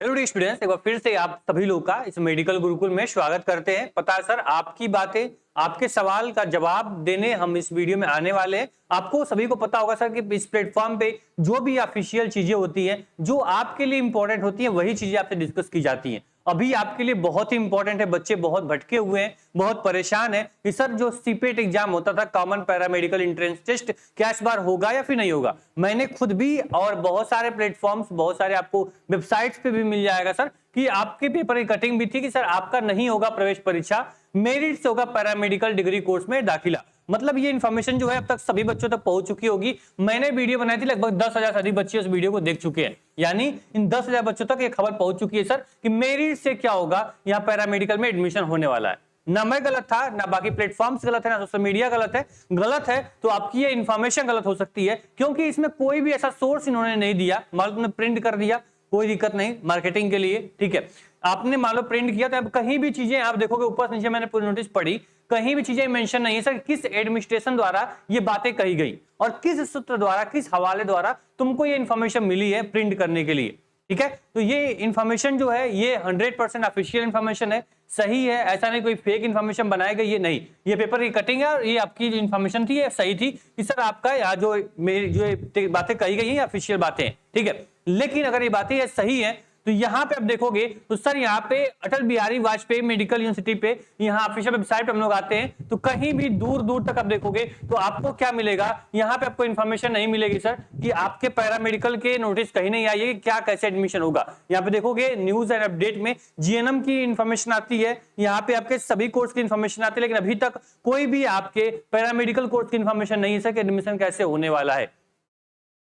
Hello students, एक बार फिर से आप सभी लोग का इस मेडिकल गुरुकुल में स्वागत करते हैं। पता है सर, आपकी बातें, आपके सवाल का जवाब देने हम इस वीडियो में आने वाले हैं। आपको सभी को पता होगा सर कि इस प्लेटफॉर्म पे जो भी ऑफिशियल चीजें होती हैं, जो आपके लिए इंपॉर्टेंट होती हैं, वही चीजें आपसे डिस्कस की जाती हैं। अभी आपके लिए बहुत ही इंपॉर्टेंट है, बच्चे बहुत भटके हुए हैं, बहुत परेशान है कि सर जो सीपेट एग्जाम होता था, कॉमन पैरामेडिकल एंट्रेंस टेस्ट, क्या इस बार होगा या फिर नहीं होगा। मैंने खुद भी और बहुत सारे प्लेटफॉर्म्स, बहुत सारे आपको वेबसाइट्स पे भी मिल जाएगा सर कि आपके पेपर की कटिंग भी थी कि सर आपका नहीं होगा प्रवेश परीक्षा, मेरिट से होगा पैरामेडिकल डिग्री कोर्स में दाखिला। मतलब ये इन्फॉर्मेशन जो है अब तक सभी बच्चों तक पहुंच चुकी होगी। मैंने वीडियो बनाई थी, लगभग 10,000 से अधिक बच्चे उस वीडियो को देख चुके हैं। यानी इन 10,000 बच्चों तक ये खबर पहुंच चुकी है सर कि मेरिट से क्या होगा, यहाँ पैरामेडिकल में एडमिशन होने वाला है। ना मैं गलत था, ना बाकी प्लेटफॉर्म्स गलत है, ना सोशल मीडिया गलत है। गलत है तो आपकी ये इन्फॉर्मेशन गलत हो सकती है, क्योंकि इसमें कोई भी ऐसा सोर्स इन्होंने नहीं दिया। मान लो तुमने प्रिंट कर दिया, कोई दिक्कत नहीं, मार्केटिंग के लिए ठीक है। आपने मान लो प्रिंट किया तो अब कहीं भी चीजें आप देखोगे, ऊपर नीचे मैंने पूरी नोटिस पढ़ी, कहीं भी चीजें मेंशन नहीं है सर किस एडमिनिस्ट्रेशन द्वारा ये बातें कही गई और किस सूत्र द्वारा, किस हवाले द्वारा तुमको ये इंफॉर्मेशन मिली है प्रिंट करने के लिए। ठीक है, तो ये इंफॉर्मेशन जो है ये 100% ऑफिशियल इंफॉर्मेशन है, सही है। ऐसा नहीं कोई फेक इंफॉर्मेशन बनाया गया, ये नहीं। ये पेपर की कटिंग है और ये आपकी जो इंफॉर्मेशन थी ये सही थी कि सर आपका यहाँ जो मेरी जो बातें कही गई हैं ऑफिशियल बातें हैं, ठीक है। लेकिन अगर ये बातें ये सही है तो यहाँ पे आप देखोगे तो सर यहाँ पे अटल बिहारी वाजपेयी मेडिकल यूनिवर्सिटी पे यहाँ ऑफिशियल वेबसाइट पे हम लोग आते हैं तो कहीं भी दूर दूर तक आप देखोगे तो आपको क्या मिलेगा, यहाँ पे आपको इन्फॉर्मेशन नहीं मिलेगी सर कि आपके पैरामेडिकल के नोटिस कहीं नहीं आई है कि क्या कैसे एडमिशन होगा। यहाँ पे देखोगे न्यूज एंड अपडेट में जीएनएम की इन्फॉर्मेशन आती है, यहाँ पे आपके सभी कोर्स की इन्फॉर्मेशन आती है, लेकिन अभी तक कोई भी आपके पैरामेडिकल कोर्स की इन्फॉर्मेशन नहीं है सर कि एडमिशन कैसे होने वाला है।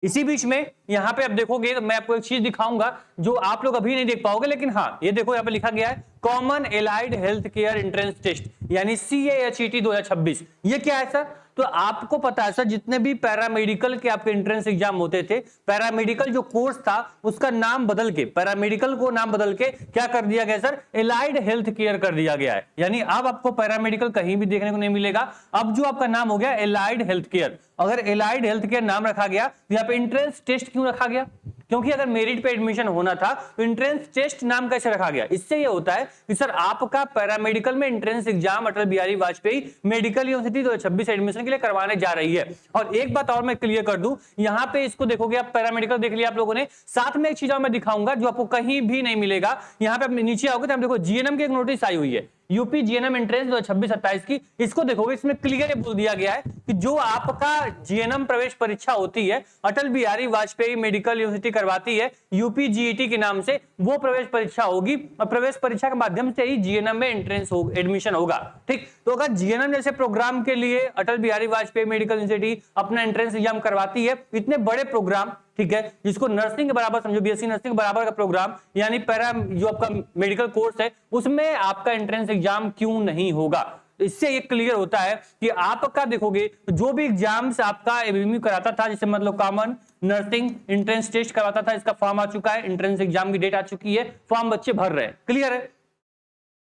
इसी बीच में यहां पे आप देखोगे तो मैं आपको एक चीज दिखाऊंगा जो आप लोग अभी नहीं देख पाओगे, लेकिन हाँ ये देखो यहाँ पे लिखा गया है common allied health care entrance test यानी CAHET 2026। ये क्या है सर? तो आपको पता है सर जितने भी पैरामेडिकल के आपके एंट्रेंस एग्जाम होते थे, पैरामेडिकल जो कोर्स था उसका नाम बदल के, पैरामेडिकल को नाम बदल के क्या कर दिया गया सर, एलाइड हेल्थ केयर कर दिया गया है। यानी अब आपको पैरामेडिकल कहीं भी देखने को नहीं मिलेगा, अब जो आपका नाम हो गया एलाइड हेल्थ केयर। अगर एलाइड हेल्थ केयर नाम रखा गया तो यहाँ पे एंट्रेंस टेस्ट क्यों रखा गया? क्योंकि अगर मेरिट पे एडमिशन होना था तो एंट्रेंस टेस्ट नाम कैसे रखा गया? इससे ये होता है कि सर आपका पैरामेडिकल में entrance exam Atal Bihari Vajpayee medical university 2026 admission के लिए करवाने जा रही है। और एक बात और मैं क्लियर कर दूं, यहाँ पे इसको देखोगे आप, पैरामेडिकल देख लिया आप लोगों ने, साथ में एक चीज और मैं दिखाऊंगा जो आपको कहीं भी नहीं मिलेगा। यहाँ पे नीचे आओगे तो हम देखो जीएनएम की एक नोटिस आई हुई है, यूपी जीएनएम एंट्रेंस 2026-27 की। इसको देखोगे इसमें क्लियर बोल दिया गया है कि जो आपका जीएनएम प्रवेश परीक्षा होती है अटल बिहारी वाजपेयी मेडिकल यूनिवर्सिटी करवाती है यूपी जीईटी के नाम से, वो प्रवेश परीक्षा होगी और प्रवेश परीक्षा के माध्यम से ही जीएनएम में एंट्रेंस एडमिशन होगा। ठीक, तो अगर जीएनएम जैसे प्रोग्राम के लिए अटल बिहारी वाजपेयी मेडिकल यूनिवर्सिटी अपना एंट्रेंस एग्जाम करवाती है, इतने बड़े प्रोग्राम, ठीक है, जिसको नर्सिंग के बराबर समझो, बीएससी नर्सिंग के बराबर का प्रोग्राम यानी पैरा जो आपका मेडिकल कोर्स है उसमें आपका एंट्रेंस एग्जाम क्यों नहीं होगा? इससे ये क्लियर होता है कि आपका देखोगे जो भी एग्जाम्स आपका एबीएमयू कराता था, जैसे मतलब कॉमन नर्सिंग एंट्रेंस टेस्ट कराता था, इसका फॉर्म आ चुका है, एंट्रेंस एग्जाम की डेट आ चुकी है, फॉर्म बच्चे भर रहे हैं, क्लियर है।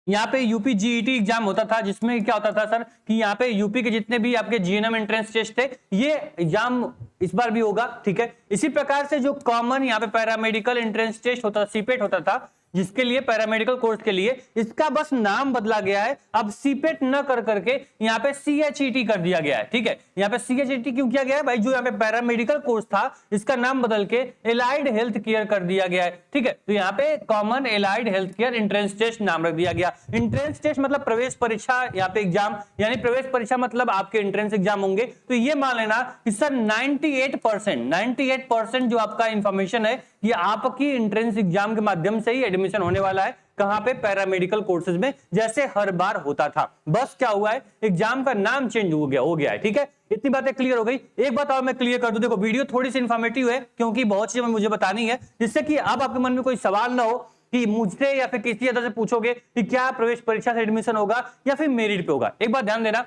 यहाँ पे यूपी जीईटी एग्जाम होता था जिसमें क्या होता था सर कि यहाँ पे यूपी के जितने भी आपके जीएनएम एंट्रेंस टेस्ट थे ये एग्जाम इस बार भी होगा, ठीक है। इसी प्रकार से जो कॉमन यहाँ पे पैरामेडिकल एंट्रेंस टेस्ट होता था, सीपेट होता था, जिसके लिए पैरामेडिकल कोर्स के लिए, इसका बस नाम बदला गया है। अब सीपेट न कर करके यहाँ पे CHET कर दिया गया है, ठीक है। यहाँ पे CHET क्यों किया गया है भाई? जो यहाँ पे पैरामेडिकल कोर्स था इसका नाम बदल के एलाइड हेल्थ केयर कर दिया गया है, ठीक है। तो यहाँ पे common allied health care entrance test नाम रख दिया गया। एंट्रेंस टेस्ट मतलब प्रवेश परीक्षा, यहाँ पे एग्जाम यानी प्रवेश परीक्षा मतलब आपके एंट्रेंस एग्जाम होंगे। तो ये मान लेना कि सर 98% जो आपका इंफॉर्मेशन है ये आपकी एंट्रेंस एग्जाम के माध्यम से ही एडमिशन होने वाला है। कहां पे? पैरामेडिकल कोर्सेज में, जैसे हर बार होता था। बस क्या हुआ है, एग्जाम का नाम चेंज हो गया है, ठीक है। इतनी बातें क्लियर हो गई। एक बात और मैं क्लियर कर दूं, देखो वीडियो थोड़ी सी इंफॉर्मेटिव है क्योंकि बहुत चीजें मुझे बतानी है, जिससे कि अब आपके मन में कोई सवाल ना हो कि मुझसे या फिर किसी अदर से पूछोगे कि क्या प्रवेश परीक्षा से एडमिशन होगा या फिर मेरिट पे होगा। एक बात ध्यान देना,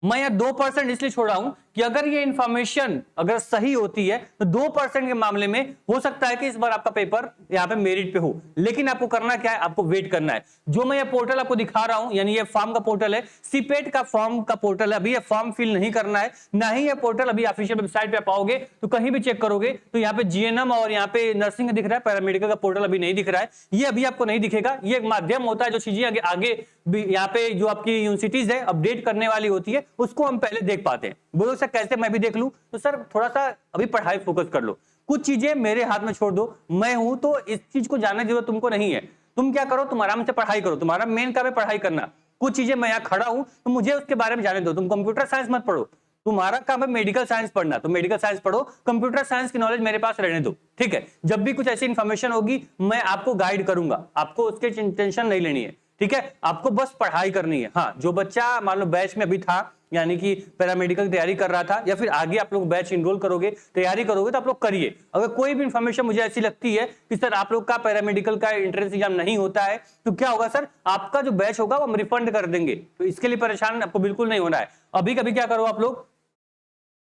मैं यहाँ 2% इसलिए छोड़ रहा हूं कि अगर ये इंफॉर्मेशन अगर सही होती है तो 2% के मामले में हो सकता है कि इस बार आपका पेपर यहाँ पे मेरिट पे हो। लेकिन आपको करना क्या है, आपको वेट करना है। जो मैं ये पोर्टल आपको दिखा रहा हूं, यानी ये फॉर्म का पोर्टल है, सीपेट का फॉर्म का पोर्टल है। अभी ये फॉर्म फिल नहीं करना है, ना ही ये पोर्टल अभी ऑफिशियल वेबसाइट पे पाओगे। तो कहीं भी चेक करोगे तो यहाँ पे जीएनएम और यहाँ पे नर्सिंग दिख रहा है, पैरामेडिकल का पोर्टल अभी नहीं दिख रहा है। ये अभी आपको नहीं दिखेगा। ये एक माध्यम होता है, जो चीजें आगे यहाँ पे जो आपकी यूनिवर्सिटीज है अपडेट करने वाली होती है, उसको हम पहले देख पाते हैं। बोलो सर कैसे मैं भी देख लूं? तो सर थोड़ा सा अभी पढ़ाई फोकस कर लो, कुछ चीजें मेरे हाथ में छोड़ दो। मैं हूं तो इस चीज को जानने की जरूरत तुमको नहीं है। तुम क्या करो, तुम आराम से पढ़ाई करो, तुम्हारा मेन काम है पढ़ाई करना। कुछ चीजें मैं यहाँ खड़ा हूं तो मुझे उसके बारे में जाने दो। तुम कंप्यूटर साइंस मत पढ़ो, तुम्हारा काम है मेडिकल साइंस पढ़ना, तो मेडिकल साइंस पढ़ो। कंप्यूटर साइंस की नॉलेज मेरे पास रहने दो, ठीक है। जब भी कुछ ऐसी इंफॉर्मेशन होगी मैं आपको गाइड करूंगा, आपको उसके टेंशन नहीं लेनी है, ठीक है। आपको बस पढ़ाई करनी है। हाँ, जो बच्चा मान लो बैच में अभी था, यानी कि पैरामेडिकल की तैयारी कर रहा था, या फिर आगे आप लोग बैच इनरोल करोगे, तैयारी करोगे, तो आप लोग करिए। अगर कोई भी इंफॉर्मेशन मुझे ऐसी लगती है कि सर आप लोग का पैरामेडिकल का एंट्रेंस एग्जाम नहीं होता है, तो क्या होगा सर, आपका जो बैच होगा वो हम रिफंड कर देंगे। तो इसके लिए परेशान आपको बिल्कुल नहीं होना है। अभी कभी क्या करो आप लोग,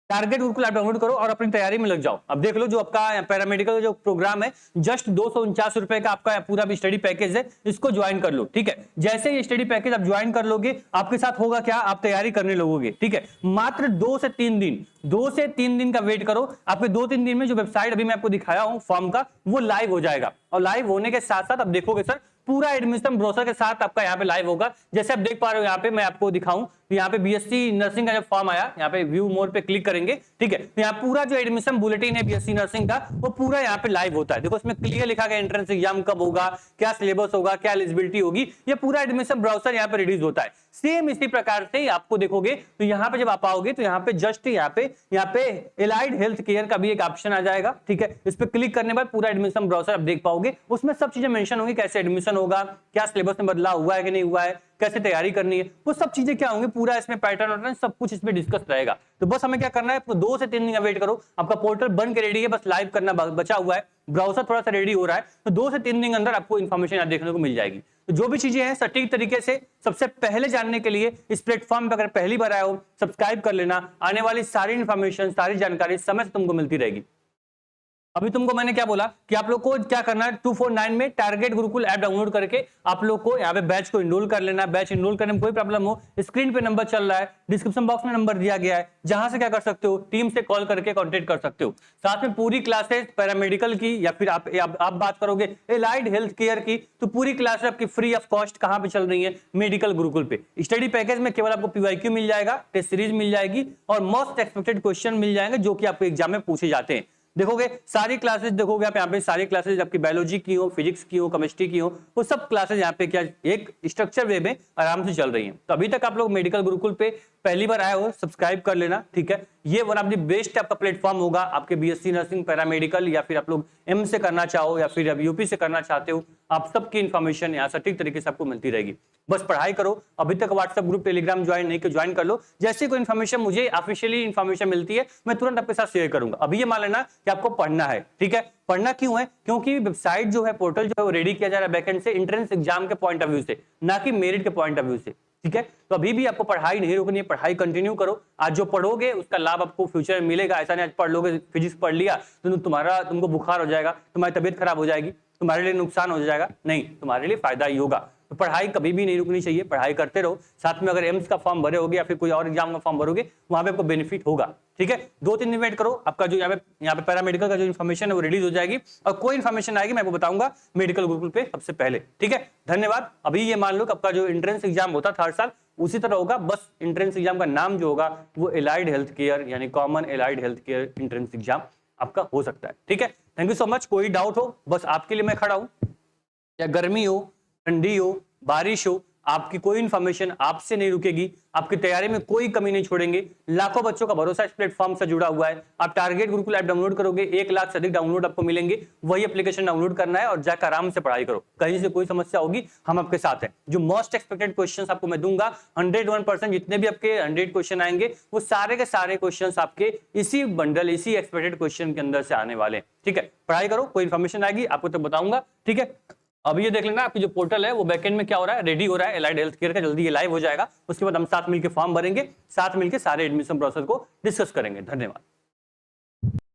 टारगेट गुरुकुल ऐप डाउनलोड करो और अपनी तैयारी में लग जाओ। अब देख लो, जो आपका पैरामेडिकल जो प्रोग्राम है, जस्ट 249 रुपए का आपका पूरा भी स्टडी पैकेज है, इसको ज्वाइन कर लो, ठीक है। जैसे ये स्टडी पैकेज आप ज्वाइन कर लोगे, आपके साथ होगा क्या, आप तैयारी करने लगोगे, ठीक है। मात्र 2 से 3 दिन, 2 से 3 दिन का वेट करो। आपके 2-3 दिन में जो वेबसाइट अभी मैं आपको दिखाया हूं फॉर्म का, वो लाइव हो जाएगा। और लाइव होने के साथ साथ आप देखोगे सर, पूरा एडमिशन ब्रोशर के साथ आपका यहाँ पे लाइव होगा। जैसे आप देख पा रहे हो, यहाँ पे मैं आपको दिखाऊं, तो यहाँ पे बीएससी नर्सिंग का जब फॉर्म आया, यहाँ पे व्यू मोर पे क्लिक करेंगे, ठीक है। तो यहाँ पूरा जो एडमिशन बुलेटिन है बीएससी नर्सिंग का, वो पूरा यहाँ पे लाइव होता है। देखो इसमें क्लियर लिखा गया एंट्रेंस एग्जाम कब होगा, क्या सिलेबस होगा, क्या एलिजिबिलिटी होगी, ये पूरा एडमिशन ब्राउजर यहाँ पे रिलीज होता है। सेम इसी प्रकार से आपको देखोगे तो यहाँ पे जब आप आओगे तो यहाँ पे जस्ट यहाँ पे एलाइड हेल्थ केयर का भी एक ऑप्शन आ जाएगा, ठीक है। इस पे क्लिक करने के बाद पूरा एडमिशन ब्राउजर आप देख पाओगे। उसमें सब चीजें मेंशन होंगी, कैसे एडमिशन होगा, क्या सिलेबस में बदलाव हुआ है कि नहीं हुआ है, कैसे तैयारी करनी है, वो सब चीजें क्या होंगी, पूरा इसमें पैटर्न सब कुछ इसमें डिस्कस रहेगा। तो बस हमें क्या करना है, 2 से 3 दिन का वेट करो। आपका पोर्टल बन के रेडी है, बस लाइव करना बचा हुआ है। ब्राउजर थोड़ा सा रेडी हो रहा है, तो 2 से 3 दिन के अंदर आपको इन्फॉर्मेशन यहाँ देखने को मिल जाएगी। तो जो भी चीजें हैं सटीक तरीके से सबसे पहले जानने के लिए इस प्लेटफॉर्म पर अगर पहली बार आए हो, सब्सक्राइब कर लेना। आने वाली सारी इन्फॉर्मेशन, सारी जानकारी समय से तुमको मिलती रहेगी। अभी तुमको मैंने क्या बोला कि आप लोग को क्या करना है, 249 में टारगेट गुरुकुल ऐप डाउनलोड करके आप लोग को यहाँ पे बैच को इनरोल कर लेना है। बैच इनरोल करने में कोई प्रॉब्लम हो, स्क्रीन पे नंबर चल रहा है, डिस्क्रिप्शन बॉक्स में नंबर दिया गया है, जहां से क्या कर सकते हो, टीम से कॉल करके कॉन्टेक्ट कर सकते हो। साथ में पूरी क्लासेस पैरामेडिकल की, या फिर आप बात करोगे एलाइड हेल्थ केयर की, तो पूरी क्लासेस आपकी फ्री ऑफ कॉस्ट कहां पे चल रही है, मेडिकल गुरुकुल पे। स्टडी पैकेज में केवल आपको पीवाईक्यू मिल जाएगा, टेस्ट सीरीज मिल जाएगी और मोस्ट एक्सपेक्टेड क्वेश्चन मिल जाएंगे, जो कि आपको एग्जाम में पूछे जाते हैं। देखोगे सारी क्लासेस, देखोगे आप यहाँ पे सारी क्लासेस आपकी बायोलॉजी की हो, फिजिक्स की हो, केमिस्ट्री की हो, वो सब क्लासेस यहाँ पे क्या एक स्ट्रक्चर वे में आराम से चल रही हैं। तो अभी तक आप लोग मेडिकल गुरुकुल पे पहली बार आए हो, सब्सक्राइब कर लेना, ठीक है। ये वन ऑफ द बेस्ट आपका प्लेटफॉर्म होगा आपके बीएससी नर्सिंग, पैरामेडिकल, या फिर आप लोग एम से करना चाहो या फिर अब यूपी से करना चाहते हो, आप सबकी इन्फॉर्मेशन यहाँ सटीक तरीके से आपको मिलती रहेगी। बस पढ़ाई करो। अभी तक व्हाट्सएप ग्रुप, टेलीग्राम ज्वाइन नहीं, ज्वाइन कर लो। जैसे कोई इन्फॉर्मेशन मुझे ऑफिशियली इन्फॉर्मेशन मिलती है, मैं तुरंत आपके साथ शेयर करूंगा। अभी ये मान लेना कि आपको पढ़ना है, ठीक है। पढ़ना क्यों है, क्योंकि वेबसाइट जो है, पोर्टल जो है, वो रेडी किया जा रहा है बैकएंड से, एंट्रेंस एग्जाम के पॉइंट ऑफ व्यू से, ना कि मेरिट के पॉइंट ऑफ व्यू से, ठीक है। तो अभी भी आपको पढ़ाई नहीं रोकनी है, पढ़ाई कंटिन्यू करो। आज जो पढ़ोगे उसका लाभ आपको फ्यूचर में मिलेगा। ऐसा नहीं आज पढ़ लोगे, फिजिक्स पढ़ लिया तो तुमको बुखार हो जाएगा, तुम्हारी तबीयत खराब हो जाएगी, तुम्हारे लिए नुकसान हो जाएगा, नहीं, तुम्हारे लिए फायदा ही होगा। तो पढ़ाई कभी भी नहीं रुकनी चाहिए, पढ़ाई करते रहो। साथ में अगर एम्स का फॉर्म भरे होगे या फिर कोई और एग्जाम का फॉर्म भरोगे, वहां पे आपको बेनिफिट होगा, ठीक है। 2-3 दिन वेट करो, आपका जो यहाँ पे पैरामेडिकल का जो इन्फॉर्मेशन है वो रिलीज हो जाएगी, और कोई इन्फॉर्मेशन आएगी मैं आपको बताऊंगा मेडिकल गुरुकुल पे सबसे पहले, ठीक है। धन्यवाद। अभी ये मान लो कि आपका जो एंट्रेंस एग्जाम होता था हर साल, उसी तरह होगा, बस एंट्रेंस एग्जाम का नाम जो होगा वो एलाइड हेल्थ केयर, यानी common allied health care entrance exam आपका हो सकता है, ठीक है। Thank you so much. कोई डाउट हो, बस आपके लिए मैं खड़ा हूं, या गर्मी हो, ठंडी हो, बारिश हो, आपकी कोई इन्फॉर्मेशन आपसे नहीं रुकेगी, आपकी तैयारी में कोई कमी नहीं छोड़ेंगे। लाखों बच्चों का भरोसा इस प्लेटफॉर्म से जुड़ा हुआ है। आप टारगेट गुरुकुल ऐप डाउनलोड करोगे, 1 लाख से अधिक डाउनलोड आपको मिलेंगे। वही एप्लीकेशन डाउनलोड करना है और जाकर आराम से पढ़ाई करो। कहीं से कोई समस्या होगी, हम आपके साथ हैं। जो मोस्ट एक्सपेक्टेड क्वेश्चंस आपको मैं दूंगा, 101% जितने भी आपके 100 क्वेश्चन आएंगे, वो सारे के सारे क्वेश्चंस आपके इसी बंडल, इसी एक्सपेक्टेड क्वेश्चन के अंदर से आने वाले हैं, ठीक है। पढ़ाई करो, कोई इन्फॉर्मेशन आएगी आपको तो बताऊंगा, ठीक है। अब ये देख लेना आपकी जो पोर्टल है वो बैकएंड में क्या हो रहा है, रेडी हो रहा है एलाइड हेल्थ केयर का, जल्दी ये लाइव हो जाएगा। उसके बाद हम साथ मिलकर फॉर्म भरेंगे, साथ मिलकर सारे एडमिशन प्रोसेस को डिस्कस करेंगे। धन्यवाद।